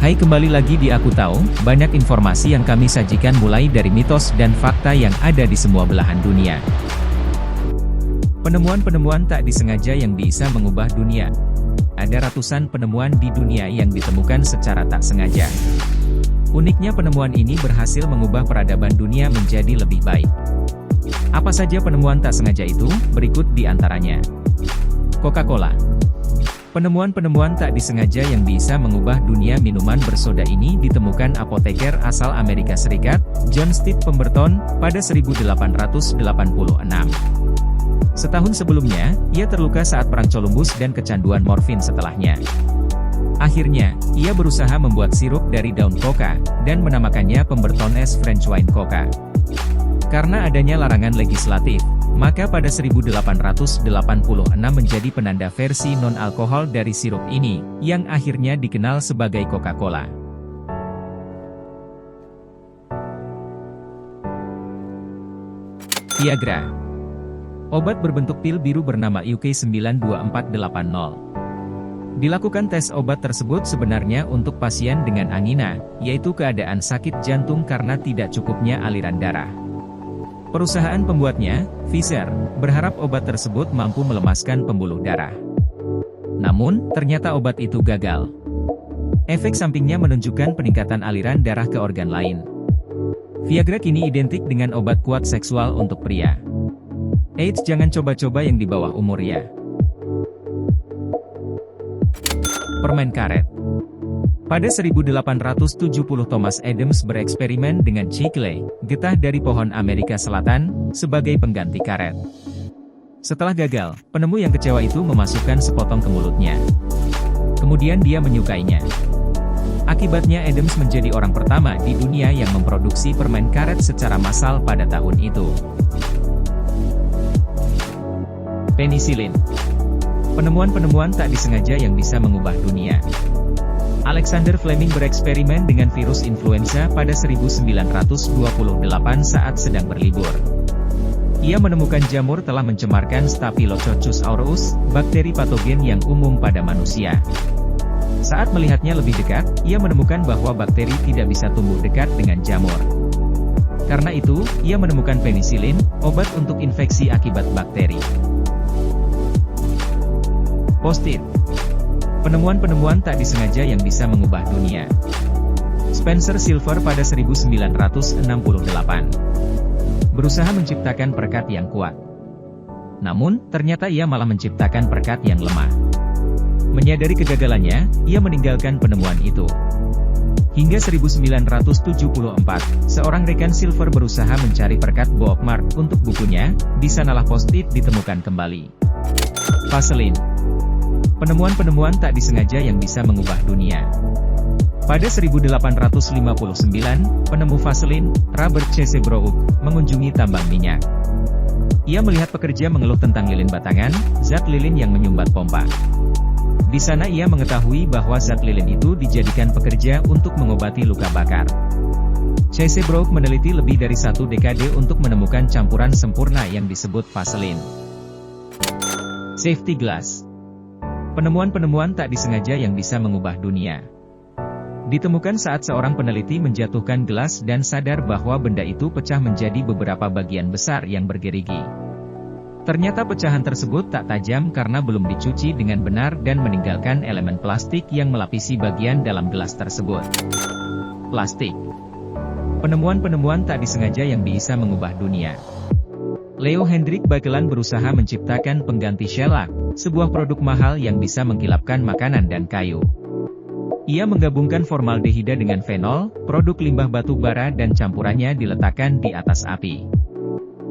Hai, kembali lagi di Aku Tahu, banyak informasi yang kami sajikan mulai dari mitos dan fakta yang ada di semua belahan dunia. Penemuan-penemuan tak disengaja yang bisa mengubah dunia. Ada ratusan penemuan di dunia yang ditemukan secara tak sengaja. Uniknya penemuan ini berhasil mengubah peradaban dunia menjadi lebih baik. Apa saja penemuan tak sengaja itu? Berikut di antaranya. Coca-Cola. Penemuan-penemuan tak disengaja yang bisa mengubah dunia minuman bersoda ini ditemukan apoteker asal Amerika Serikat, John Stitt Pemberton, pada 1886. Setahun sebelumnya, ia terluka saat Perang Columbus dan kecanduan morfin setelahnya. Akhirnya, ia berusaha membuat sirup dari daun coca, dan menamakannya Pemberton's French Wine Coca. Karena adanya larangan legislatif, maka pada 1886 menjadi penanda versi non-alkohol dari sirup ini, yang akhirnya dikenal sebagai Coca-Cola. Viagra. Obat berbentuk pil biru bernama UK92480. Dilakukan tes obat tersebut sebenarnya untuk pasien dengan angina, yaitu keadaan sakit jantung karena tidak cukupnya aliran darah. Perusahaan pembuatnya, Pfizer, berharap obat tersebut mampu melemaskan pembuluh darah. Namun, ternyata obat itu gagal. Efek sampingnya menunjukkan peningkatan aliran darah ke organ lain. Viagra kini identik dengan obat kuat seksual untuk pria. Eits, jangan coba-coba yang di bawah umur ya. Permen karet. Pada 1870 Thomas Adams bereksperimen dengan chicle, getah dari pohon Amerika Selatan, sebagai pengganti karet. Setelah gagal, penemu yang kecewa itu memasukkan sepotong ke mulutnya. Kemudian dia menyukainya. Akibatnya Adams menjadi orang pertama di dunia yang memproduksi permen karet secara massal pada tahun itu. Penisilin. Penemuan-penemuan tak disengaja yang bisa mengubah dunia. Alexander Fleming bereksperimen dengan virus influenza pada 1928 saat sedang berlibur. Ia menemukan jamur telah mencemarkan Staphylococcus aureus, bakteri patogen yang umum pada manusia. Saat melihatnya lebih dekat, ia menemukan bahwa bakteri tidak bisa tumbuh dekat dengan jamur. Karena itu, ia menemukan penisilin, obat untuk infeksi akibat bakteri. Post-it. Penemuan-penemuan tak disengaja yang bisa mengubah dunia. Spencer Silver pada 1968 berusaha menciptakan perekat yang kuat. Namun, ternyata ia malah menciptakan perekat yang lemah. Menyadari kegagalannya, ia meninggalkan penemuan itu. Hingga 1974, seorang rekan Silver berusaha mencari perekat bookmark untuk bukunya, di sanalah post-it ditemukan kembali. Vaseline. Penemuan-penemuan tak disengaja yang bisa mengubah dunia. Pada 1859, penemu Vaseline, Robert C. Seabrook, mengunjungi tambang minyak. Ia melihat pekerja mengeluh tentang lilin batangan, zat lilin yang menyumbat pompa. Di sana ia mengetahui bahwa zat lilin itu dijadikan pekerja untuk mengobati luka bakar. C. Seabrook meneliti lebih dari 1 dekade untuk menemukan campuran sempurna yang disebut Vaseline. Safety glass. Penemuan-penemuan tak disengaja yang bisa mengubah dunia. Ditemukan saat seorang peneliti menjatuhkan gelas dan sadar bahwa benda itu pecah menjadi beberapa bagian besar yang bergerigi. Ternyata pecahan tersebut tak tajam karena belum dicuci dengan benar dan meninggalkan elemen plastik yang melapisi bagian dalam gelas tersebut. Plastik. Penemuan-penemuan tak disengaja yang bisa mengubah dunia. Leo Hendrik Baekeland berusaha menciptakan pengganti shellac, sebuah produk mahal yang bisa mengkilapkan makanan dan kayu. Ia menggabungkan formaldehida dengan fenol, produk limbah batu bara dan campurannya diletakkan di atas api.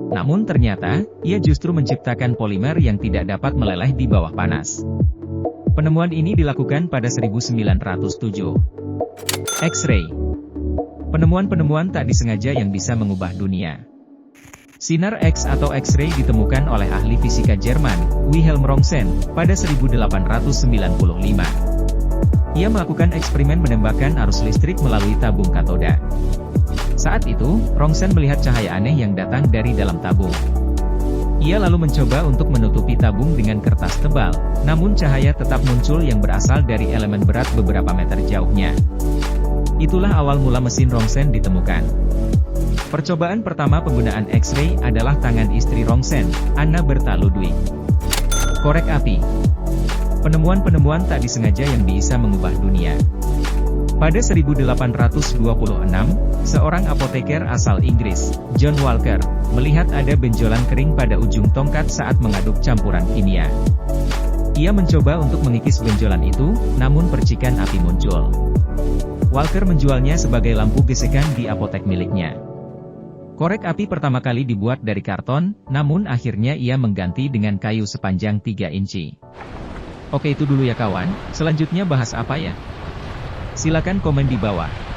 Namun ternyata, ia justru menciptakan polimer yang tidak dapat meleleh di bawah panas. Penemuan ini dilakukan pada 1907. X-ray. Penemuan-penemuan tak disengaja yang bisa mengubah dunia. Sinar X atau X-ray ditemukan oleh ahli fisika Jerman, Wilhelm Röntgen, pada 1895. Ia melakukan eksperimen menembakkan arus listrik melalui tabung katoda. Saat itu, Röntgen melihat cahaya aneh yang datang dari dalam tabung. Ia lalu mencoba untuk menutupi tabung dengan kertas tebal, namun cahaya tetap muncul yang berasal dari elemen berat beberapa meter jauhnya. Itulah awal mula mesin Rongsen ditemukan. Percobaan pertama penggunaan X-ray adalah tangan istri Rongsen, Anna Berta Ludwig. Korek api. Penemuan-penemuan tak disengaja yang bisa mengubah dunia. Pada 1826, seorang apoteker asal Inggris, John Walker, melihat ada benjolan kering pada ujung tongkat saat mengaduk campuran kimia. Ia mencoba untuk mengikis benjolan itu, namun percikan api muncul. Walker menjualnya sebagai lampu gesekan di apotek miliknya. Korek api pertama kali dibuat dari karton, namun akhirnya ia mengganti dengan kayu sepanjang 3 inci. Oke, itu dulu ya kawan, selanjutnya bahas apa ya? Silakan komen di bawah.